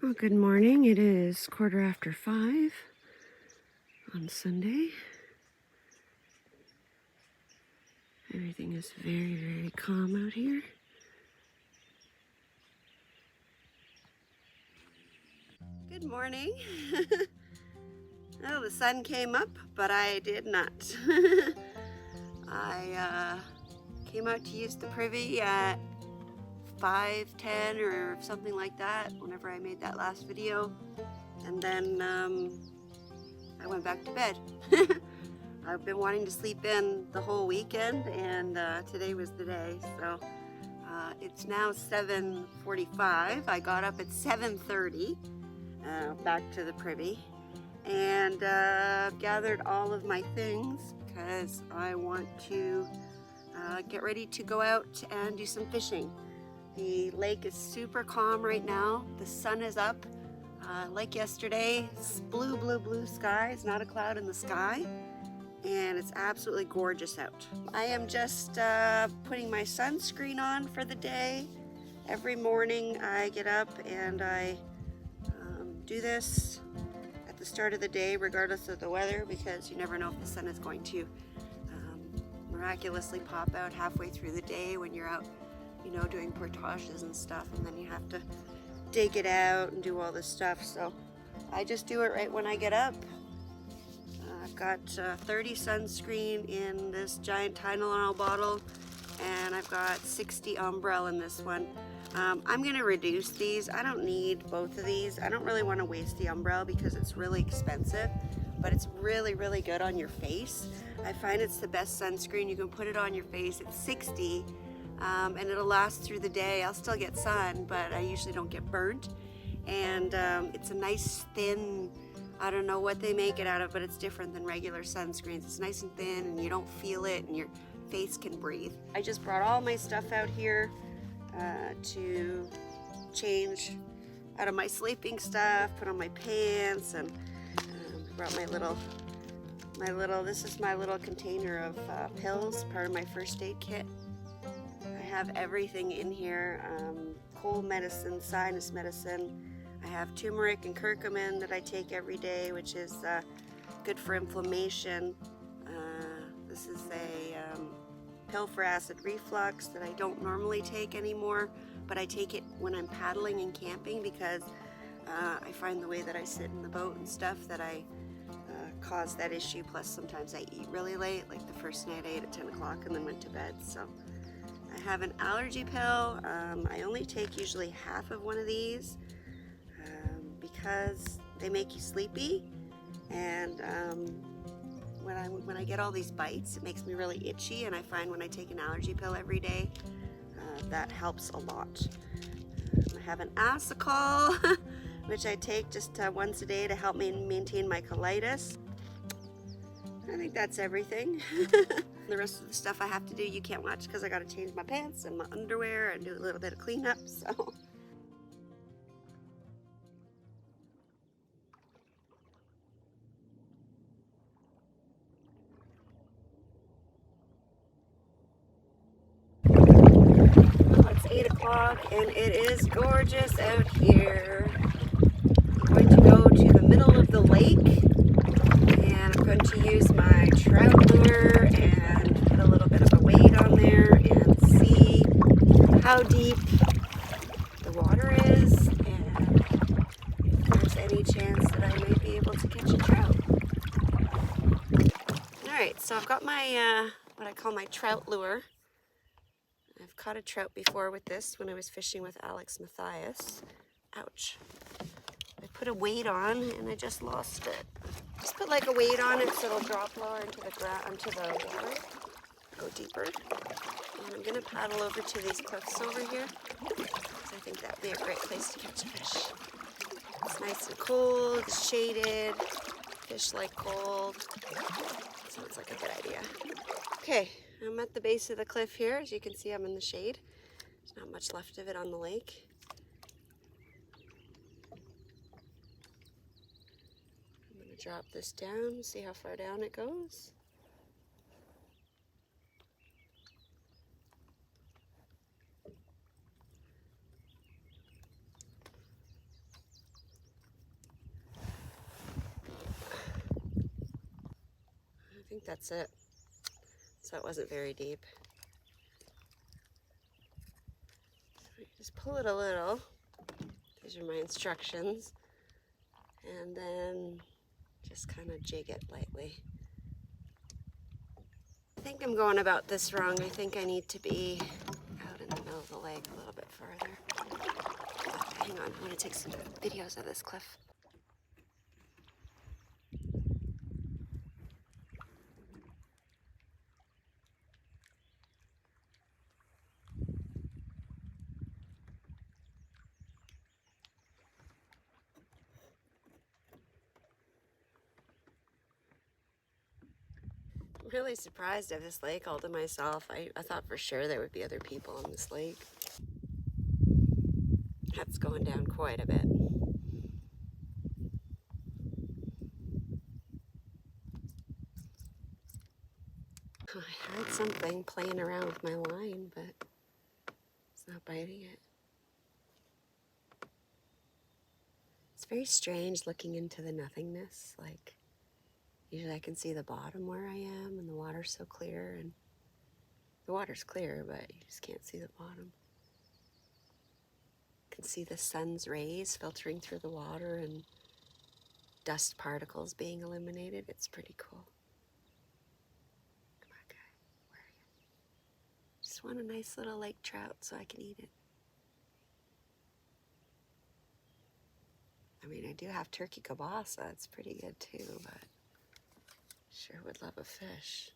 Well, good morning. It is 5:15 on Sunday. Everything is very, very calm out here. Good morning. Well, the sun came up, but I did not. I came out to use the privy at 5:10 or something like that, whenever I made that last video. And then I went back to bed. I've been wanting to sleep in the whole weekend, and today was the day. So it's now 7:45. I got up at 7:30, back to the privy, and gathered all of my things because I want to get ready to go out and do some fishing. The lake is super calm right now. The sun is up. Like yesterday, blue, blue, blue skies, not a cloud in the sky, and it's absolutely gorgeous out. I am just putting my sunscreen on for the day. Every morning I get up and I do this at the start of the day, regardless of the weather, because you never know if the sun is going to miraculously pop out halfway through the day when you're out, you know, doing portages and stuff, and then you have to dig it out and do all this stuff. So I just do it right when I get up. I've got 30 sunscreen in this giant Tylenol bottle, and I've got 60 Umbrella in this one. I'm gonna reduce these. I don't need both of these. I don't really want to waste the Umbrella because it's really expensive, but it's really, really good on your face. I find it's the best sunscreen. You can put it on your face. It's 60, and it'll last through the day. I'll still get sun, but I usually don't get burnt. And it's a nice thin, I don't know what they make it out of, but it's different than regular sunscreens. It's nice and thin, and you don't feel it, and your face can breathe. I just brought all my stuff out here to change out of my sleeping stuff, put on my pants, and brought my little, this is my little container of pills, part of my first aid kit. I have everything in here, cold medicine, sinus medicine. I have turmeric and curcumin that I take every day, which is good for inflammation. This is a pill for acid reflux that I don't normally take anymore, but I take it when I'm paddling and camping because I find the way that I sit in the boat and stuff that I cause that issue. Plus sometimes I eat really late, like the first night I ate at 10 o'clock and then went to bed. So I have an allergy pill. I only take usually half of one of these because they make you sleepy, and when I get all these bites, it makes me really itchy, and I find when I take an allergy pill every day, that helps a lot. I have an Asacol, which I take just once a day to help me maintain my colitis. I think that's everything. The rest of the stuff I have to do, you can't watch because I got to change my pants and my underwear and do a little bit of cleanup, so. It's 8 o'clock and it is gorgeous out here. I'm going to go to the middle of the lake, and I'm going to use my trout lure and put a little bit of a weight on there and see how deep the water is and if there's any chance that I may be able to catch a trout. Alright, so I've got my what I call my trout lure. I've caught a trout before with this when I was fishing with Alex Matthias. Ouch. I put a weight on and I just lost it. Just put like a weight on it so it'll drop lower into the water, go deeper. And I'm gonna paddle over to these cliffs over here because I think that would be a great place to catch a fish. It's nice and cold, it's shaded, fish like cold. Sounds like a good idea. Okay, I'm at the base of the cliff here. As you can see, I'm in the shade. There's not much left of it on the lake. I'm going to drop this down, see how far down it goes. think that's it. So it wasn't very deep. So you just pull it a little. These are my instructions. And then just kind of jig it lightly. I think I'm going about this wrong. I think I need to be out in the middle of the lake a little bit further. Hang on, I want to take some videos of this cliff. I'm really surprised I have this lake all to myself. I thought for sure there would be other people on this lake. That's going down quite a bit. I heard something playing around with my line, but it's not biting it. It's very strange looking into the nothingness. Like, usually I can see the bottom where I am, and the water's so clear, and the water's clear, but you just can't see the bottom. You can see the sun's rays filtering through the water and dust particles being eliminated. It's pretty cool. Come on, guy. Where are you? Just want a nice little lake trout so I can eat it. I mean, I do have turkey kielbasa. It's pretty good too, but sure would love a fish.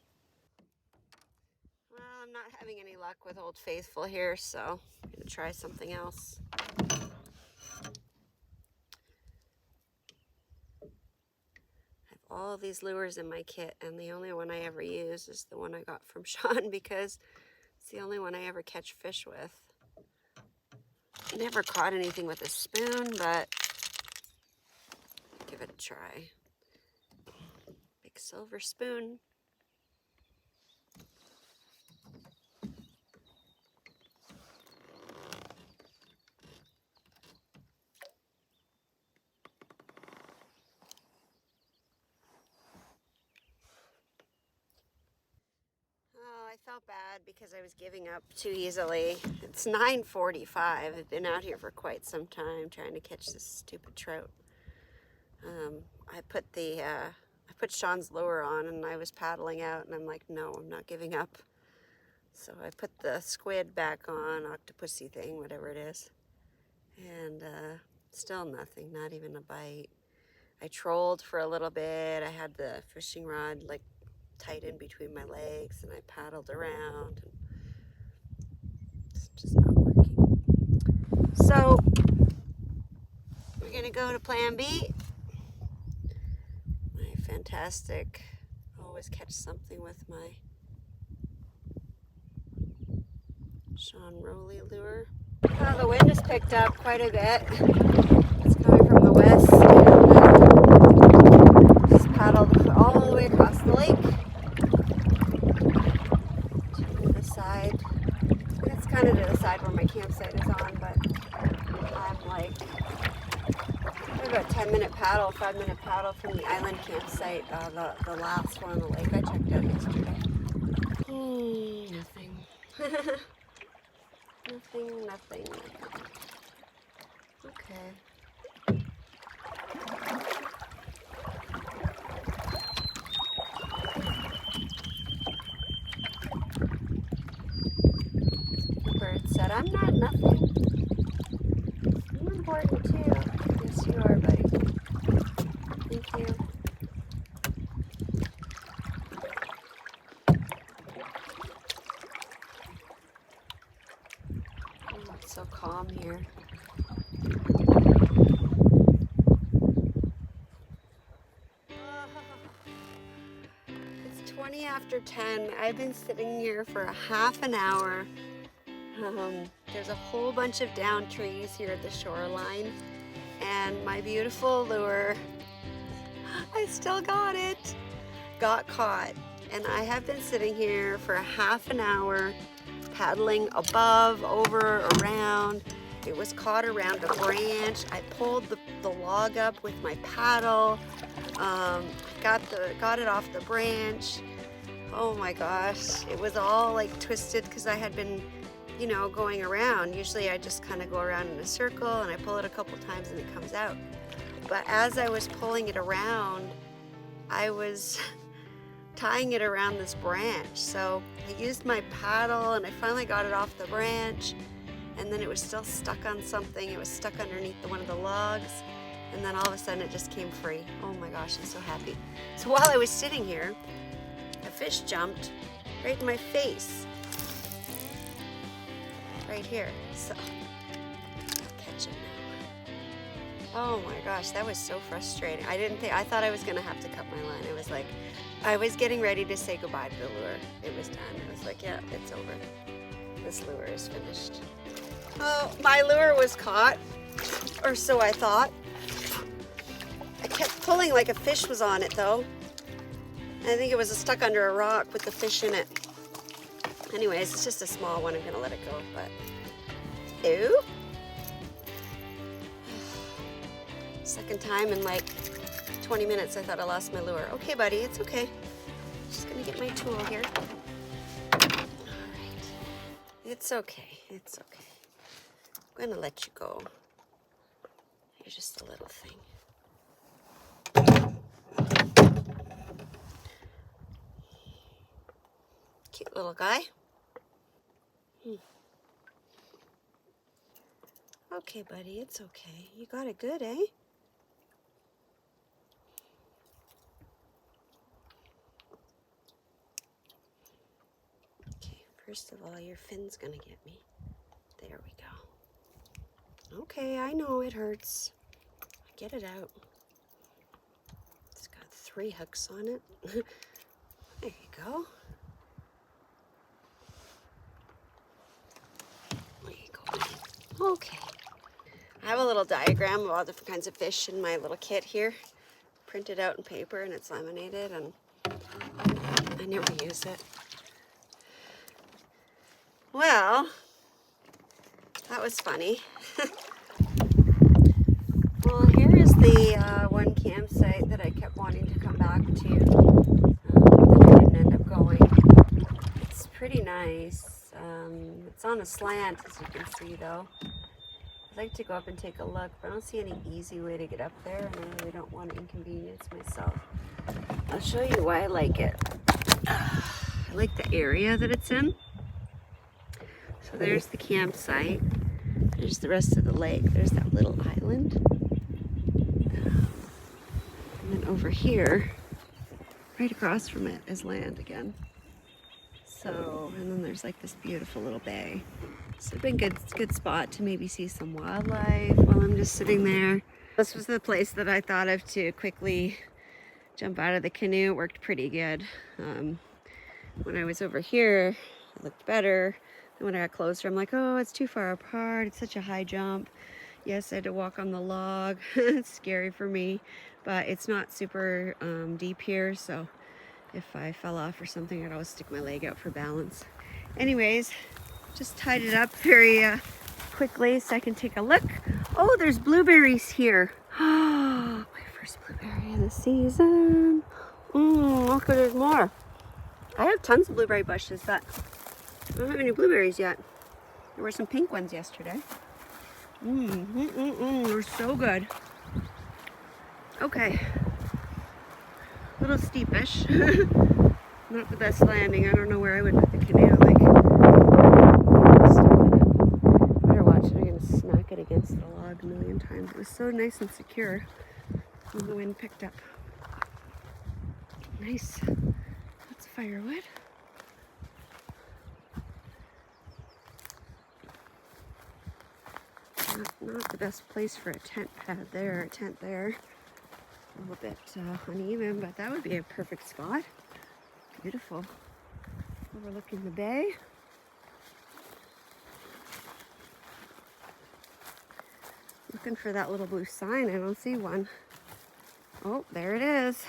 Well, I'm not having any luck with Old Faithful here, so I'm gonna try something else. I have all of these lures in my kit, and the only one I ever use is the one I got from Sean because it's the only one I ever catch fish with. I never caught anything with a spoon, but give it a try. Big silver spoon. I felt bad because I was giving up too easily. It's 9:45. I've been out here for quite some time trying to catch this stupid trout. I put Sean's lure on and I was paddling out, and I'm like, no, I'm not giving up. So I put the squid back on, octopusy thing, whatever it is, and still nothing, not even a bite. I trolled for a little bit. I had the fishing rod like tight in between my legs, and I paddled around, and it's just not working. So we're gonna go to plan B. My fantastic, always catch something with my Sean Rowley lure. The wind has picked up quite a bit. It's coming from the west, and just paddled all the way across the lake to the side. It's kind of to the side where my campsite is on, but I'm like about a 10-minute paddle, 5-minute paddle from the island campsite, the last one on the lake I checked out yesterday. Nothing. Nothing. Okay. The bird said, I'm not nothing. I'm important too. Yes, you are, buddy. Thank you. Oh, it's so calm here. It's 20 after 10. I've been sitting here for a half an hour. There's a whole bunch of down trees here at the shoreline, and my beautiful lure, I still got it, got caught. And I have been sitting here for a half an hour, paddling above, over, around. It was caught around a branch. I pulled the log up with my paddle, got it off the branch, Oh my gosh, it was all like twisted because I had been, you know, going around. Usually I just kind of go around in a circle and I pull it a couple times and it comes out. But as I was pulling it around, I was tying it around this branch. So I used my paddle and I finally got it off the branch, and then it was still stuck on something. It was stuck underneath one of the logs, and then all of a sudden it just came free. Oh my gosh, I'm so happy. So while I was sitting here, a fish jumped right in my face. Right here. So I'll catch it now. Oh my gosh, that was so frustrating. I thought I was gonna have to cut my line. It was like, I was getting ready to say goodbye to the lure. It was done. I was like, yeah, it's over. This lure is finished. Oh, my lure was caught, or so I thought. I kept pulling like a fish was on it though. I think it was stuck under a rock with the fish in it. Anyways, it's just a small one. I'm gonna let it go, but ew. Second time in like 20 minutes, I thought I lost my lure. Okay, buddy, it's okay. Just gonna get my tool here. All right, it's okay, it's okay. I'm gonna let you go. You're just a little thing. Cute little guy. Okay, buddy, it's okay. You got it good, eh? Okay, first of all, your fin's gonna get me. There we go. Okay, I know it hurts. Get it out. It's got 3 hooks on it. There you go. There you go. Okay. I have a little diagram of all different kinds of fish in my little kit here, printed out in paper, and it's laminated, and I never use it. Well, that was funny. Well, here is the one campsite that I kept wanting to come back to, that I didn't end up going. It's pretty nice. It's on a slant, as you can see, though. I'd like to go up and take a look, but I don't see any easy way to get up there, and I really don't want to inconvenience myself. I'll show you why I like it. I like the area that it's in. So there's the campsite. There's the rest of the lake. There's that little island. And then over here, right across from it, is land again. So, and then there's like this beautiful little bay. So it's been good spot to maybe see some wildlife while I'm just sitting there. This was the place that I thought of to quickly jump out of the canoe. It worked pretty good. When I was over here, it looked better. And when I got closer, I'm like, oh, it's too far apart. It's such a high jump. Yes, I had to walk on the log. It's scary for me, but it's not super deep here. So if I fell off or something, I'd always stick my leg out for balance. Anyways, just tied it up very quickly so I can take a look. Oh, there's blueberries here. My first blueberry of the season. Look, there's more. I have tons of blueberry bushes, but I don't have any blueberries yet. There were some pink ones yesterday. They're so good. Okay. A little steepish. Not the best landing. I don't know where I would put the canoe. Like, better watch it. I'm gonna smack it against the log a million times. It was so nice and secure when the wind picked up. Nice. That's firewood. Not the best place for a tent pad there, a tent there. A little bit uneven, but that would be a perfect spot. Beautiful. Overlooking the bay. Looking for that little blue sign. I don't see one. Oh, there it is.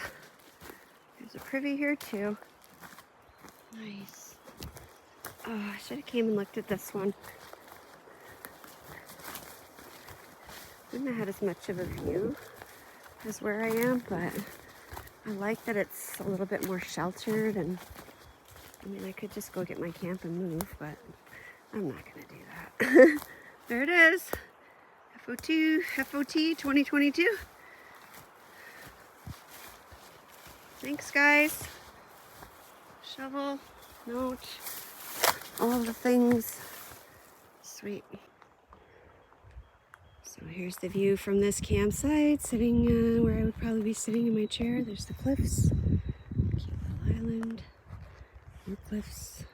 There's a privy here too. Nice. Oh, I should have came and looked at this one. Wouldn't have had as much of a view as where I am, but I like that it's a little bit more sheltered and I mean, I could just go get my camp and move, but I'm not gonna do that. There it is. FOT 2022. Thanks, guys. Shovel, note, all the things. Sweet. So here's the view from this campsite, sitting where I would probably be sitting in my chair. There's the cliffs. Cute little island. More cliffs.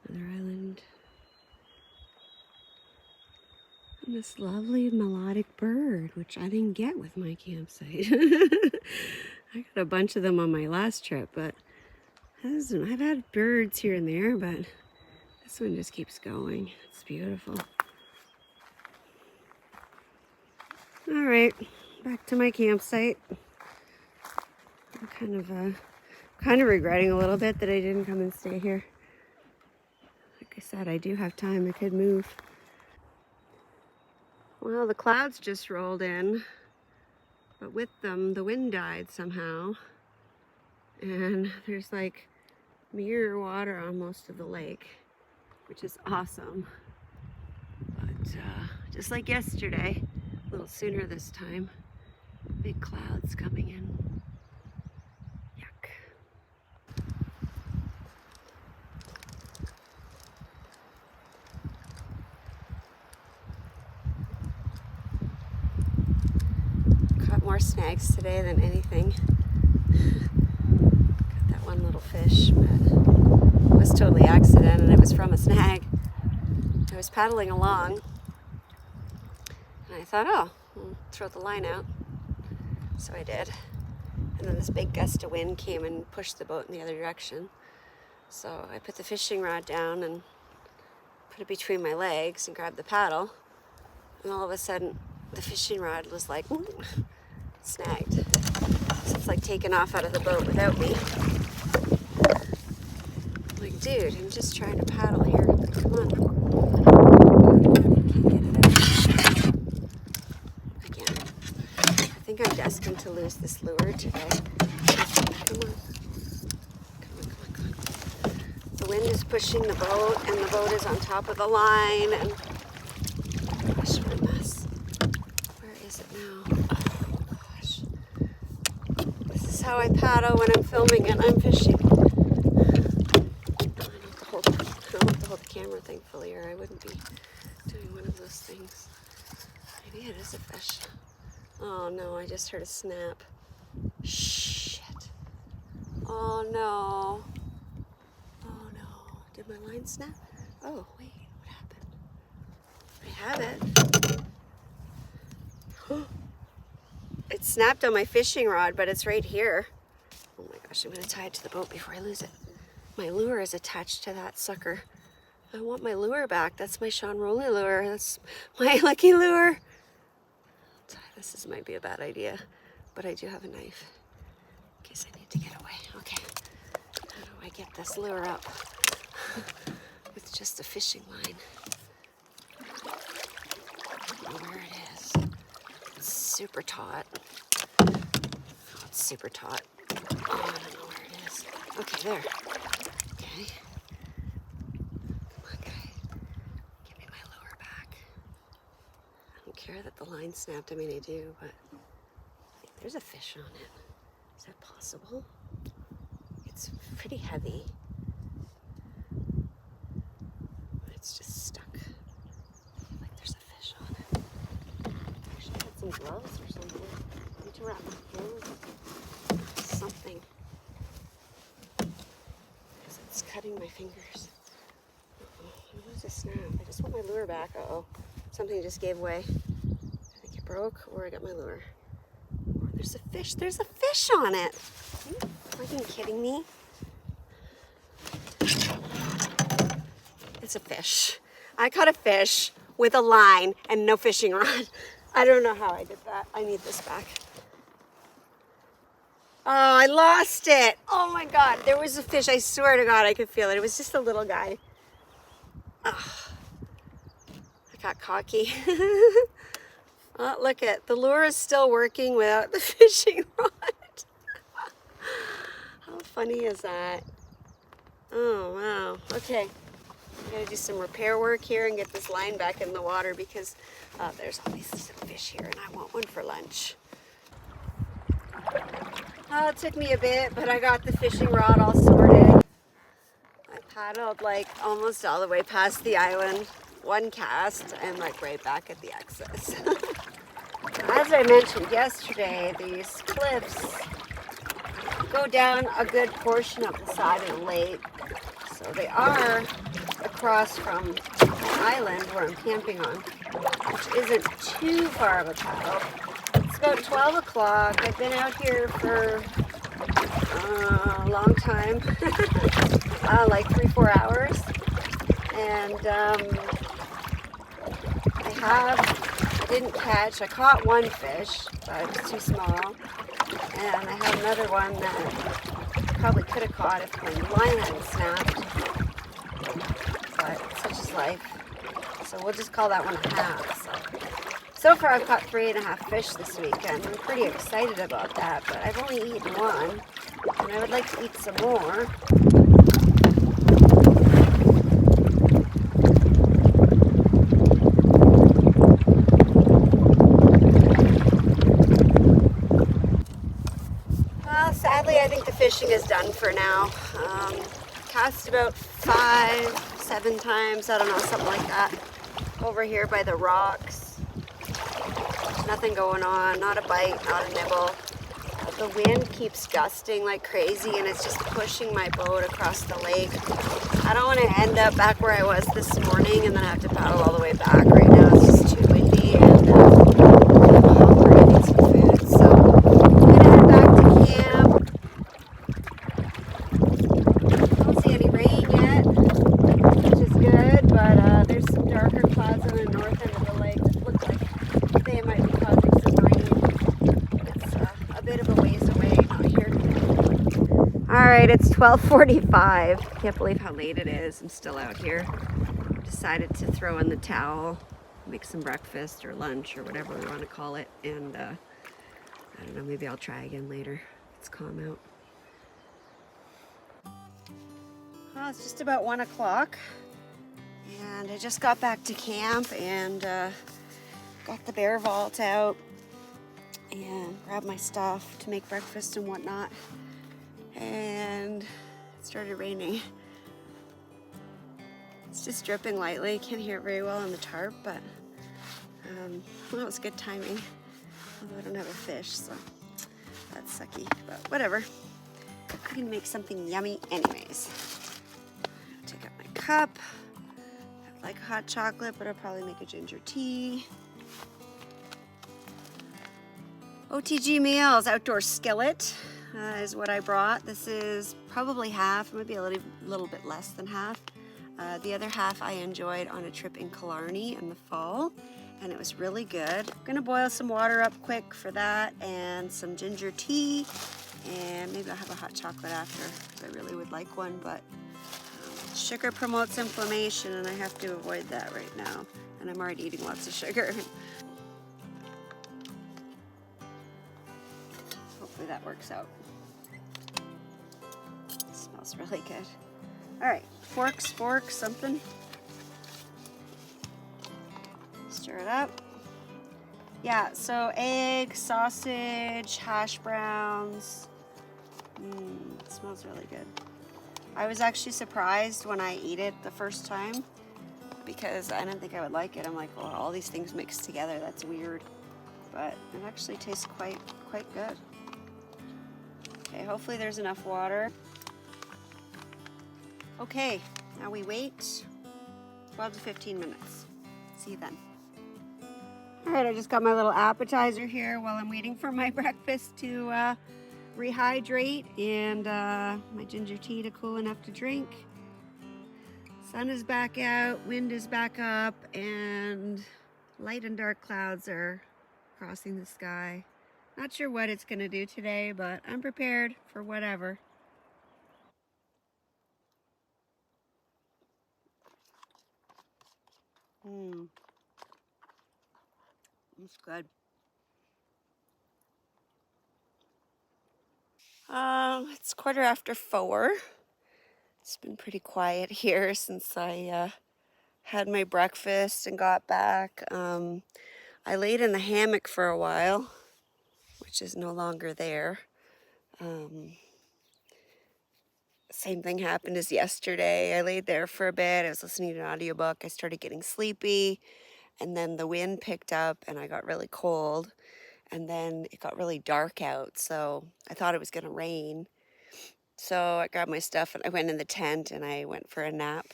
Another island. And this lovely melodic bird, which I didn't get with my campsite. I got a bunch of them on my last trip, but I've had birds here and there, but this one just keeps going. It's beautiful. All right, back to my campsite. I'm kind of regretting a little bit that I didn't come and stay here. Like I said, I do have time. I could move. Well, the clouds just rolled in, but with them, the wind died somehow. And there's like mirror water on most of the lake, which is awesome. But just like yesterday, a little sooner this time, big clouds coming in. Yuck. Caught more snags today than anything. Got that one little fish, but it was totally accident and it was from a snag. I was paddling along and I thought, oh, I'll throw the line out. So I did. And then this big gust of wind came and pushed the boat in the other direction. So I put the fishing rod down and put it between my legs and grabbed the paddle. And all of a sudden, the fishing rod was like, snagged. So it's like taken off out of the boat without me. I'm like, dude, I'm just trying to paddle here. Come on. Can't get it out. Again. I think I'm destined to lose this lure today. Come on. Come on. The wind is pushing the boat, and the boat is on top of the line, and gosh, what a mess. Where is it now? Oh, gosh. This is how I paddle when I'm filming and I'm fishing. I don't have to hold the camera, thankfully, or I wouldn't be doing one of those things. Maybe it is a fish. Oh no, I just heard a snap. Shit. Oh no. Oh no. Did my line snap? Oh, wait, what happened? I have it. It snapped on my fishing rod, but it's right here. Oh my gosh, I'm gonna tie it to the boat before I lose it. My lure is attached to that sucker. I want my lure back. That's my Sean Rowley lure. That's my lucky lure. This might be a bad idea, but I do have a knife in case I need to get away. Okay, how do I get this lure up with just a fishing line? I don't know where it is. It's super taut. Oh, it's super taut. Oh, I don't know where it is. Okay, there. Okay. Come on, guy. Give me my lure back. I don't care that the line snapped. I mean, I do, but there's a fish on it. Is that possible? It's pretty heavy. It's just stuck. I feel like there's a fish on it. I should have some gloves or something. I need to wrap my hands. Something. Because it's cutting my fingers. What was a snap? I just want my lure back. Uh-oh. Something just gave way. I think it broke, or I got my lure. Or there's a fish. There's a fish on it. Are you freaking kidding me? It's a fish. I caught a fish with a line and no fishing rod. I don't know how I did that. I need this back. Oh, I lost it. Oh my God. There was a fish. I swear to God, I could feel it. It was just a little guy. Oh, I got cocky. Oh, look at the lure is still working without the fishing rod. How funny is that? Oh, wow. Okay. I'm going to do some repair work here and get this line back in the water because there's obviously some fish here and I want one for lunch. It took me a bit, but I got the fishing rod all sorted. I paddled like almost all the way past the island, one cast, and like right back at the exits. As I mentioned yesterday, these cliffs go down a good portion of the side of the lake. So they are across from the island where I'm camping on, which isn't too far of a paddle. It's about 12 o'clock. I've been out here for a long time, like 3-4 hours. And I caught one fish, but it was too small. And I had another one that probably could have caught if my line hadn't snapped. But such is life. So we'll just call that one a half. So far I've caught 3.5 fish this weekend. I'm pretty excited about that, but I've only eaten one. And I would like to eat some more. Sadly, I think the fishing is done for now. Cast about 5-7 times, I don't know, something like that. Over here by the rocks. There's nothing going on, not a bite, not a nibble. The wind keeps gusting like crazy and it's just pushing my boat across the lake. I don't want to end up back where I was this morning and then have to paddle all the way back. Right now it's just too windy and I'm hungry. I need some food. So I'm going to head back to camp. I don't see any rain yet, which is good, but there's some darker clouds on the north end of the lake that look like they might be causing some rain. It's a bit of a ways away out here. All right, it's 12:45. Can't believe how late it is. I'm still out here. Decided to throw in the towel, make some breakfast or lunch or whatever we want to call it, and I don't know, maybe I'll try again later. It's calm out. Well, it's just about 1 o'clock, and I just got back to camp and got the bear vault out and grabbed my stuff to make breakfast and whatnot, and it started raining. It's just dripping lightly. Can't hear it very well on the tarp, but well, it was good timing. Although I don't have a fish, so that's sucky, but whatever. I can make something yummy anyways. Take out my cup. I like hot chocolate, but I'll probably make a ginger tea. OTG Meals Outdoor Skillet is what I brought. This is probably half, maybe a little bit less than half. The other half I enjoyed on a trip in Killarney in the fall, and it was really good. I'm gonna boil some water up quick for that and some ginger tea, and maybe I'll have a hot chocolate after because I really would like one, but sugar promotes inflammation and I have to avoid that right now, and I'm already eating lots of sugar. Hopefully that works out. It smells really good. All right, forks, something. Stir it up. Yeah, so egg, sausage, hash browns. It smells really good. I was actually surprised when I ate it the first time because I didn't think I would like it. I'm like, well, all these things mixed together, that's weird. But it actually tastes quite good. Okay, hopefully there's enough water. Okay, now we wait 12 to 15 minutes. See you then. All right, I just got my little appetizer here while I'm waiting for my breakfast to rehydrate and my ginger tea to cool enough to drink. Sun is back out, wind is back up, and light and dark clouds are crossing the sky. Not sure what it's gonna do today, but I'm prepared for whatever. It's good. It's 4:15. It's been pretty quiet here since I had my breakfast and got back. I laid in the hammock for a while, which is no longer there. Same thing happened as yesterday. I laid there for a bit. I was listening to an audiobook. I started getting sleepy, and then the wind picked up and I got really cold, and then it got really dark out, so I thought it was going to rain. So I grabbed my stuff and I went in the tent and I went for a nap.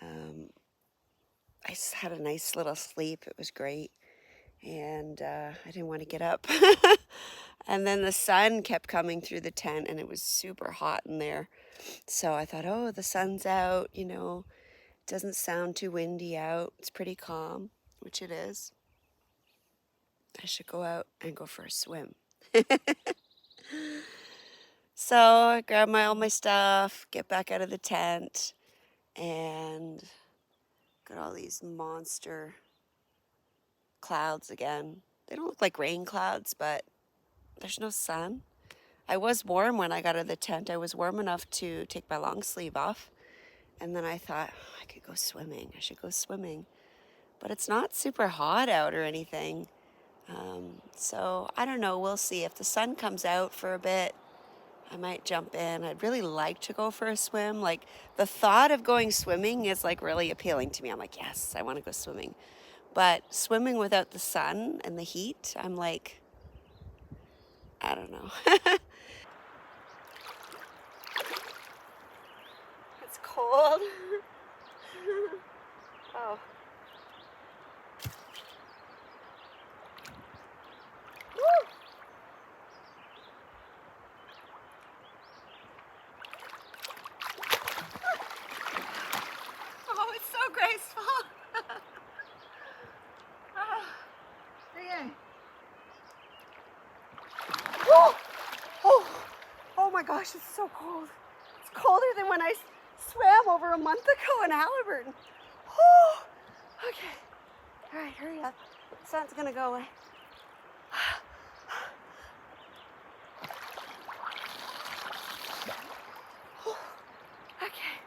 I had a nice little sleep. It was great. And I didn't want to get up. And then the sun kept coming through the tent and it was super hot in there. So I thought, oh, the sun's out, you know, it doesn't sound too windy out. It's pretty calm, which it is. I should go out and go for a swim. So I grabbed all my stuff, get back out of the tent, and got all these monster clouds again. They don't look like rain clouds, but there's no sun. I was warm when I got out of the tent. I was warm enough to take my long sleeve off. And then I thought, oh, I could go swimming. I should go swimming. But it's not super hot out or anything. So I don't know. We'll see. If the sun comes out for a bit, I might jump in. I'd really like to go for a swim. Like, the thought of going swimming is like really appealing to me. I'm like, yes, I want to go swimming. But swimming without the sun and the heat, I'm like, I don't know. It's cold. Oh. Woo! Oh, it's so graceful. Oh, oh, oh my gosh, it's so cold. It's colder than when I swam over a month ago in Halliburton. Oh, okay. All right, hurry up. The sun's gonna go away. Okay.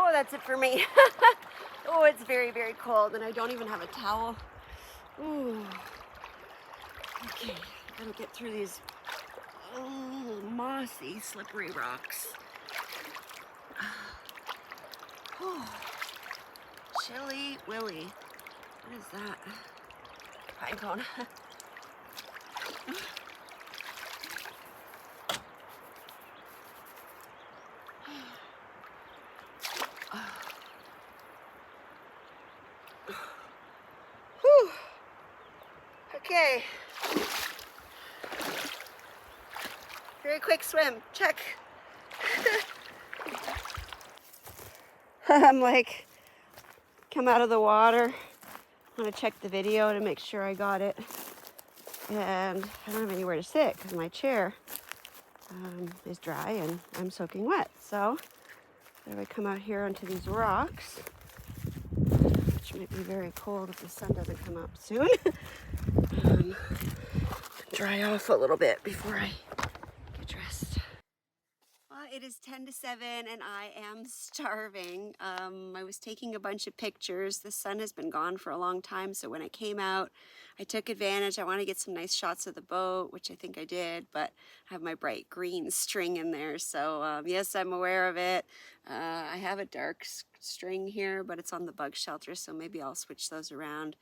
Oh, that's it for me. Oh, it's very, very cold, and I don't even have a towel. Ooh. Okay, gotta get through these mossy, slippery rocks. Oh, Chilly Willy. What is that? Pine cone. Whew. Okay. Very quick swim. Check. I'm like, come out of the water. I'm gonna check the video to make sure I got it. And I don't have anywhere to sit because my chair is dry and I'm soaking wet. So if I come out here onto these rocks, which might be very cold if the sun doesn't come up soon, dry off a little bit before I get dressed. Well, it is 10 to 7 and I am starving. I was taking a bunch of pictures. The sun has been gone for a long time, so when I came out, I took advantage. I want to get some nice shots of the boat, which I think I did, but I have my bright green string in there, so yes, I'm aware of it. I have a dark string here, but it's on the bug shelter, so maybe I'll switch those around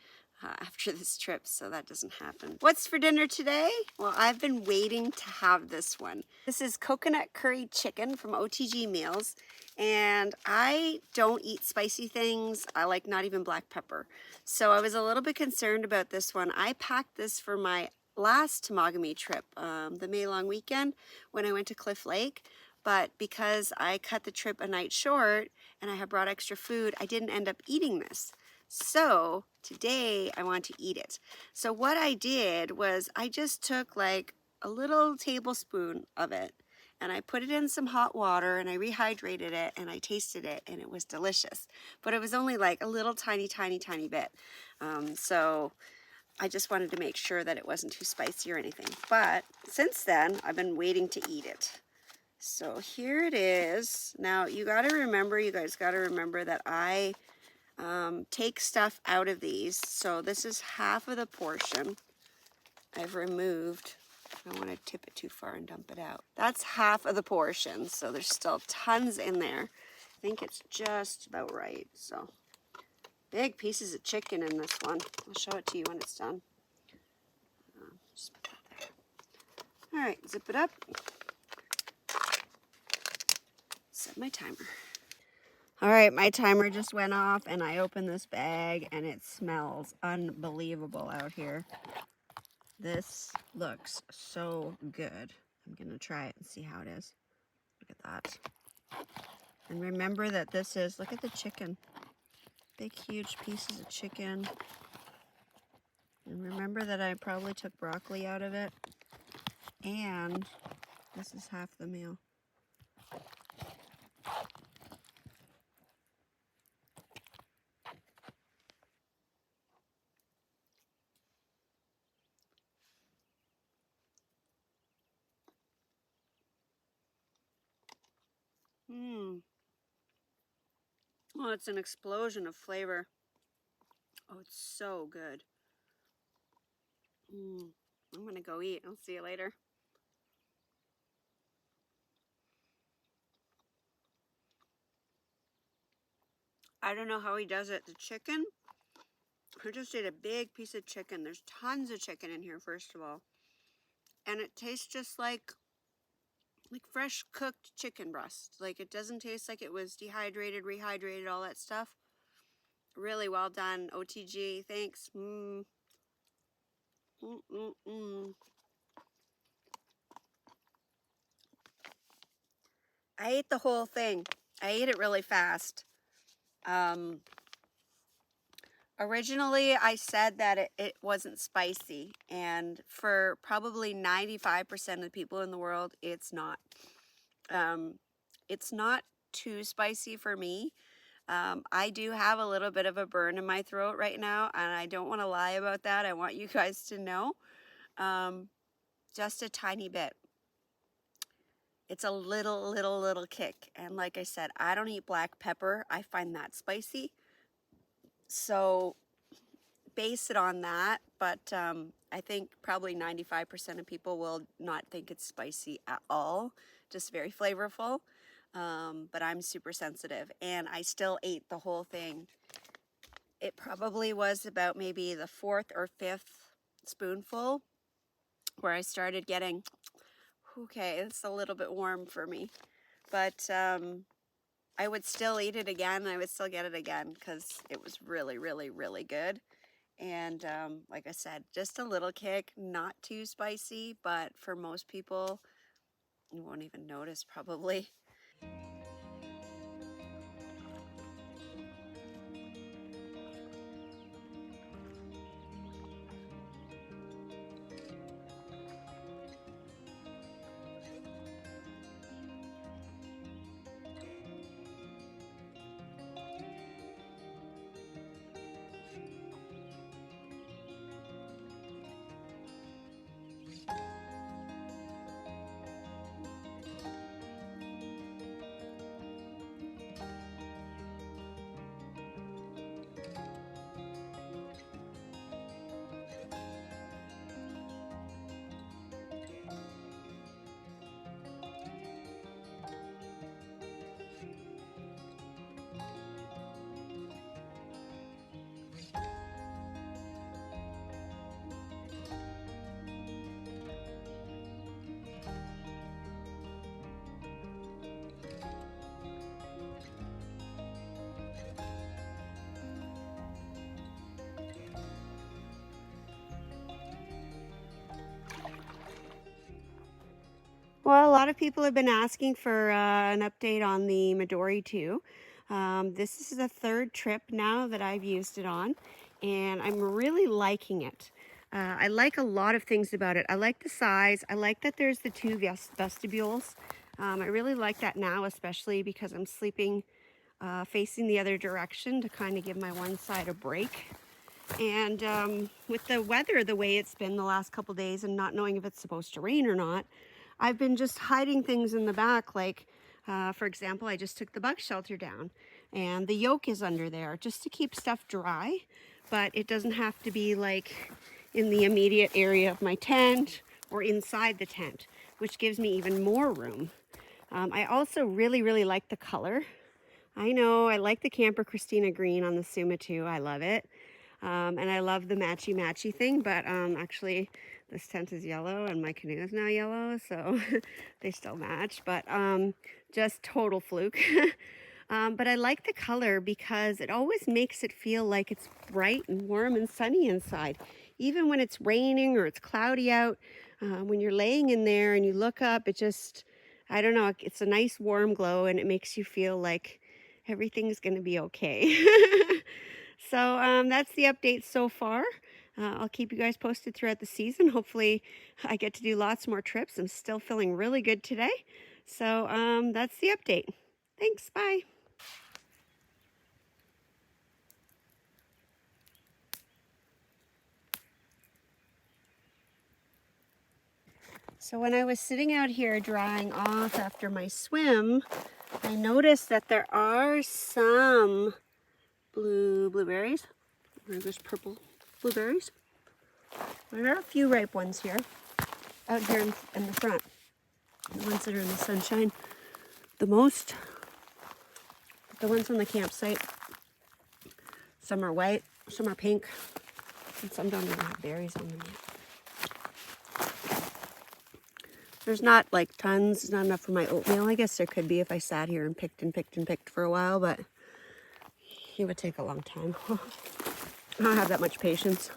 after this trip so that doesn't happen. What's for dinner today? Well, I've been waiting to have this one. This is coconut curry chicken from OTG Meals, and I don't eat spicy things. I like not even black pepper. So I was a little bit concerned about this one. I packed this for my last Temagami trip, the May long weekend when I went to Cliff Lake. But because I cut the trip a night short and I had brought extra food, I didn't end up eating this. So today I want to eat it. So what I did was I just took like a little tablespoon of it and I put it in some hot water and I rehydrated it and I tasted it and it was delicious. But it was only like a little tiny bit. So I just wanted to make sure that it wasn't too spicy or anything. But since then, I've been waiting to eat it. So here it is. Now you guys gotta remember that I take stuff out of these. So this is half of the portion I've removed. I don't want to tip it too far and dump it out. That's half of the portion, so there's still tons in there. I think it's just about right. So big pieces of chicken in this one. I'll show it to you when it's done. Just put that there. All right, zip it up. Set my timer. All right, my timer just went off and I opened this bag and it smells unbelievable out here. This looks so good. I'm gonna try it and see how it is. Look at that. And remember that this is, look at the chicken. Big, huge pieces of chicken. And remember that I probably took broccoli out of it. And this is half the meal. Oh, it's an explosion of flavor. Oh, it's so good. I'm gonna go eat. I'll see you later. I don't know how he does it. The chicken, I just ate a big piece of chicken. There's tons of chicken in here, first of all. And it tastes just like fresh cooked chicken breast. Like it doesn't taste like it was dehydrated, rehydrated, all that stuff. Really well done, OTG. Thanks. I ate the whole thing. I ate it really fast. Originally, I said that it wasn't spicy, and for probably 95% of the people in the world, it's not. It's not too spicy for me. I do have a little bit of a burn in my throat right now, and I don't want to lie about that. I want you guys to know. Just a tiny bit. It's a little kick. And like I said, I don't eat black pepper. I find that spicy. So base it on that. But I think probably 95% of people will not think it's spicy at all. Just very flavorful. But I'm super sensitive. And I still ate the whole thing. It probably was about maybe the 4th or 5th spoonful where I started getting, okay, it's a little bit warm for me. But I would still eat it again. I would still get it again because it was really good. And like I said, just a little kick, not too spicy, but for most people, you won't even notice probably. Well, a lot of people have been asking for an update on the Midori 2. This is the third trip now that I've used it on, and I'm really liking it. I like a lot of things about it. I like the size. I like that there's the two vestibules. I really like that now, especially because I'm sleeping facing the other direction to kind of give my one side a break. And with the weather the way it's been the last couple days and not knowing if it's supposed to rain or not, I've been just hiding things in the back. Like, for example, I just took the bug shelter down and the yoke is under there just to keep stuff dry, but it doesn't have to be like in the immediate area of my tent or inside the tent, which gives me even more room. I also really like the color. I know I like the Camper Christina green on the Suma too. I love it. And I love the matchy thing, but actually this tent is yellow and my canoe is now yellow, so they still match, but just total fluke. But I like the color because it always makes it feel like it's bright and warm and sunny inside. Even when it's raining or it's cloudy out, when you're laying in there and you look up, it just, I don't know, it's a nice warm glow and it makes you feel like everything's gonna be okay. So that's the update so far. I'll keep you guys posted throughout the season. Hopefully I get to do lots more trips. I'm still feeling really good today. So that's the update. Thanks, bye. So when I was sitting out here drying off after my swim, I noticed that there are some blueberries. There's purple blueberries. There are a few ripe ones here, out here in the front. The ones that are in the sunshine the most. The ones on the campsite, some are white, some are pink, and some don't even have berries on them yet. There's not like tons, it's not enough for my oatmeal. I guess there could be if I sat here and picked for a while, but it would take a long time. I don't have that much patience.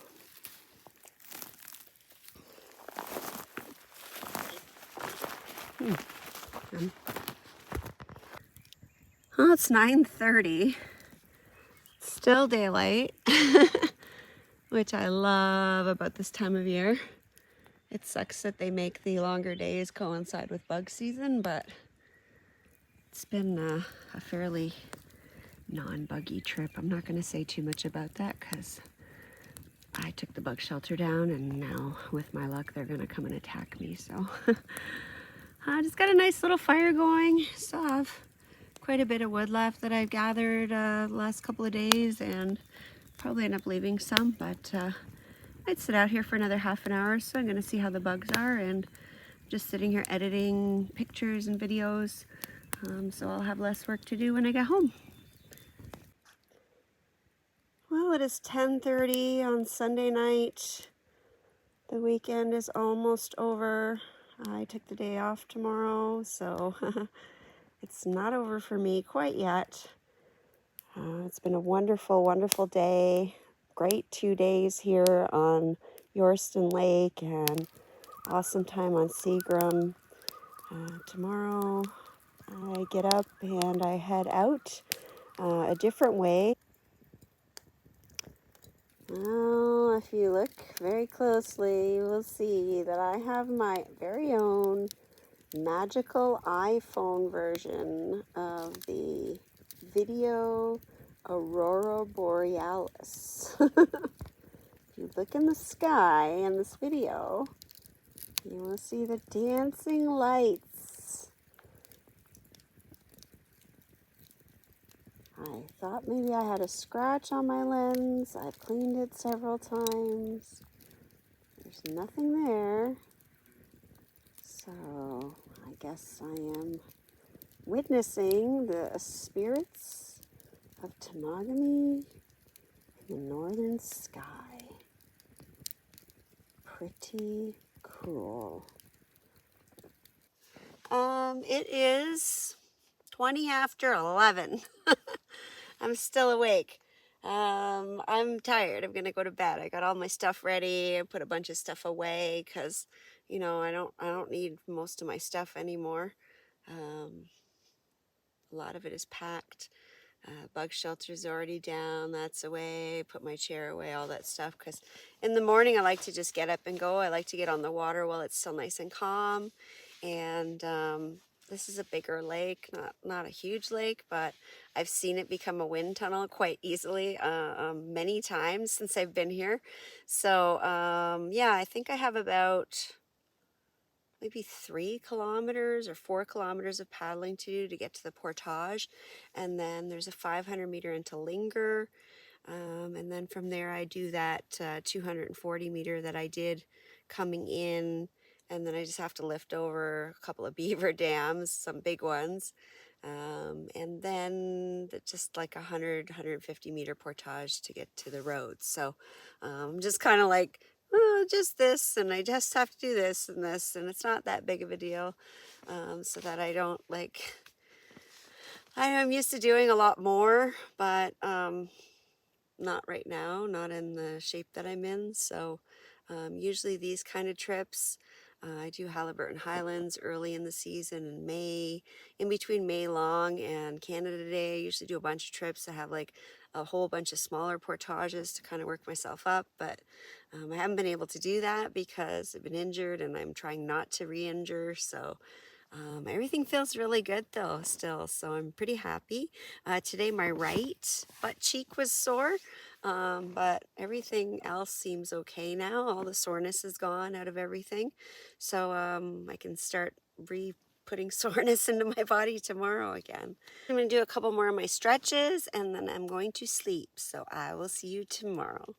Oh, it's 9:30. Still daylight, which I love about this time of year. It sucks that they make the longer days coincide with bug season, but it's been a fairly non-buggy trip. I'm not going to say too much about that because I took the bug shelter down and now with my luck they're going to come and attack me. So I just got a nice little fire going. Still have quite a bit of wood left that I've gathered the last couple of days and probably end up leaving some, but I'd sit out here for another half an hour, so I'm going to see how the bugs are, and just sitting here editing pictures and videos, so I'll have less work to do when I get home. Well, it is 10:30 on Sunday night. The weekend is almost over. I took the day off tomorrow, so it's not over for me quite yet. It's been a wonderful day. Great 2 days here on Yorston Lake and awesome time on Seagram. Tomorrow I get up and I head out a different way. Well, if you look very closely, you will see that I have my very own magical iPhone version of the video Aurora Borealis. If you look in the sky in this video, you will see the dancing lights. I thought maybe I had a scratch on my lens. I've cleaned it several times. There's nothing there. So I guess I am witnessing the spirits of Temagami in the northern sky. Pretty cool. It is 20 after 11. I'm still awake. I'm tired. I'm gonna go to bed. I got all my stuff ready. I put a bunch of stuff away because, you know, I don't need most of my stuff anymore. A lot of it is packed. Bug shelter's already down, that's away, put my chair away, all that stuff, because in the morning I like to just get up and go. I like to get on the water while it's still nice and calm. And this is a bigger lake, not a huge lake, but I've seen it become a wind tunnel quite easily many times since I've been here. So yeah, I think I have about maybe 3 kilometers or 4 kilometers of paddling to do to get to the portage. And then there's a 500-meter into Linger. And then from there I do that 240-meter that I did coming in. And then I just have to lift over a couple of beaver dams, some big ones. And then just like 150-meter portage to get to the road. So just kind of like, oh, just this, and I just have to do this, and it's not that big of a deal, so that I don't like, I am used to doing a lot more, but not right now, not in the shape that I'm in. So usually these kind of trips, I do Halliburton Highlands early in the season in May, in between May Long and Canada Day. I usually do a bunch of trips. I have like a whole bunch of smaller portages to kind of work myself up, but I haven't been able to do that because I've been injured and I'm trying not to re-injure. So everything feels really good though still, so I'm pretty happy. Today my right butt cheek was sore, but everything else seems okay now. All the soreness is gone out of everything, so I can start putting soreness into my body tomorrow again. I'm going to do a couple more of my stretches and then I'm going to sleep, so I will see you tomorrow.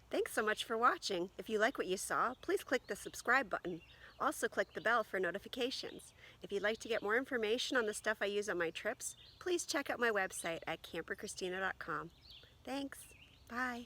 Thanks so much for watching. If you like what you saw, please click the subscribe button. Also click the bell for notifications. If you'd like to get more information on the stuff I use on my trips, please check out my website at CamperChristina.com. Thanks. Bye.